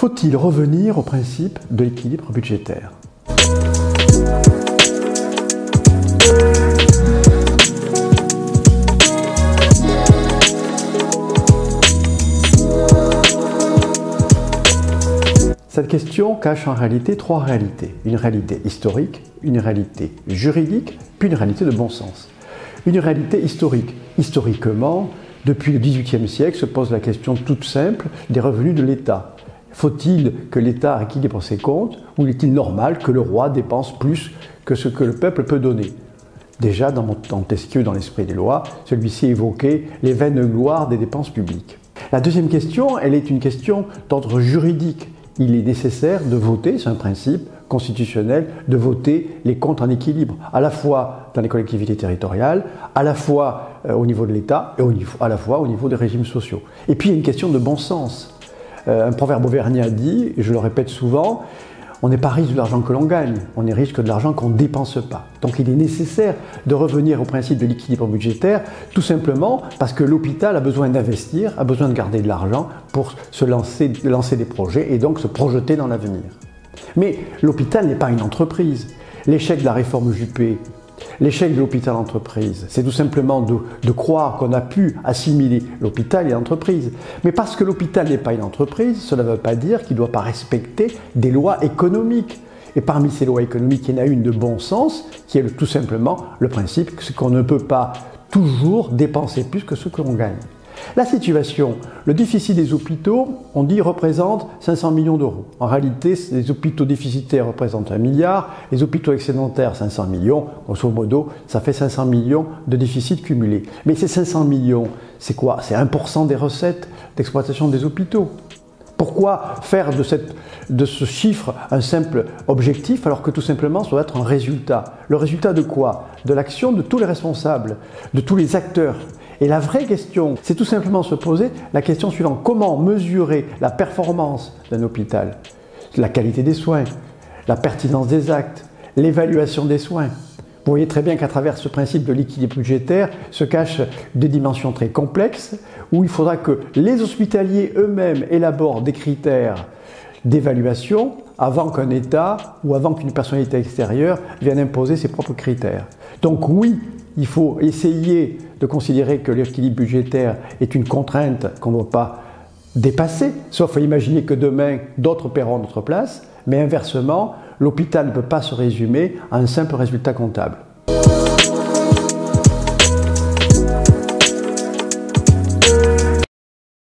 Faut-il revenir au principe de l'équilibre budgétaire? Cette question cache en réalité trois réalités. Une réalité historique, une réalité juridique, puis une réalité de bon sens. Une réalité historique. Historiquement, depuis le XVIIIe siècle, se pose la question toute simple des revenus de l'État. Faut-il que l'État équilibre ses comptes ou est-il normal que le roi dépense plus que ce que le peuple peut donner? Déjà, dans Montesquieu, dans l'Esprit des lois, celui-ci évoquait les vaines gloires des dépenses publiques. La deuxième question, elle est une question d'ordre juridique. Il est nécessaire de voter, c'est un principe constitutionnel, de voter les comptes en équilibre, à la fois dans les collectivités territoriales, à la fois au niveau de l'État et à la fois au niveau des régimes sociaux. Et puis il y a une question de bon sens. Un proverbe auvergnat dit, et je le répète souvent, on n'est pas riche de l'argent que l'on gagne, on est riche que de l'argent qu'on ne dépense pas. Donc il est nécessaire de revenir au principe de l'équilibre budgétaire, tout simplement parce que l'hôpital a besoin d'investir, a besoin de garder de l'argent pour lancer des projets et donc se projeter dans l'avenir. Mais l'hôpital n'est pas une entreprise. L'échec de la réforme Juppé, l'échec de l'hôpital-entreprise, c'est tout simplement de croire qu'on a pu assimiler l'hôpital et l'entreprise. Mais parce que l'hôpital n'est pas une entreprise, cela ne veut pas dire qu'il ne doit pas respecter des lois économiques. Et parmi ces lois économiques, il y en a une de bon sens, qui est tout simplement le principe qu'on ne peut pas toujours dépenser plus que ce que l'on gagne. La situation, le déficit des hôpitaux, on dit, représente 500 millions d'euros. En réalité, les hôpitaux déficitaires représentent 1 milliard, les hôpitaux excédentaires 500 millions, grosso modo, ça fait 500 millions de déficit cumulé. Mais ces 500 millions, c'est quoi? C'est 1% des recettes d'exploitation des hôpitaux. Pourquoi faire de ce chiffre un simple objectif alors que tout simplement ça doit être un résultat? Le résultat de quoi? De l'action de tous les responsables, de tous les acteurs. Et la vraie question, c'est tout simplement se poser la question suivante. Comment mesurer la performance d'un hôpital? La qualité des soins, la pertinence des actes, l'évaluation des soins. Vous voyez très bien qu'à travers ce principe de l'équilibre budgétaire se cachent des dimensions très complexes où il faudra que les hospitaliers eux-mêmes élaborent des critères d'évaluation avant qu'un État ou avant qu'une personnalité extérieure vienne imposer ses propres critères. Donc oui, il faut essayer de considérer que l'équilibre budgétaire est une contrainte qu'on ne doit pas dépasser, sauf à imaginer que demain, d'autres paieront notre place, mais inversement, l'hôpital ne peut pas se résumer à un simple résultat comptable.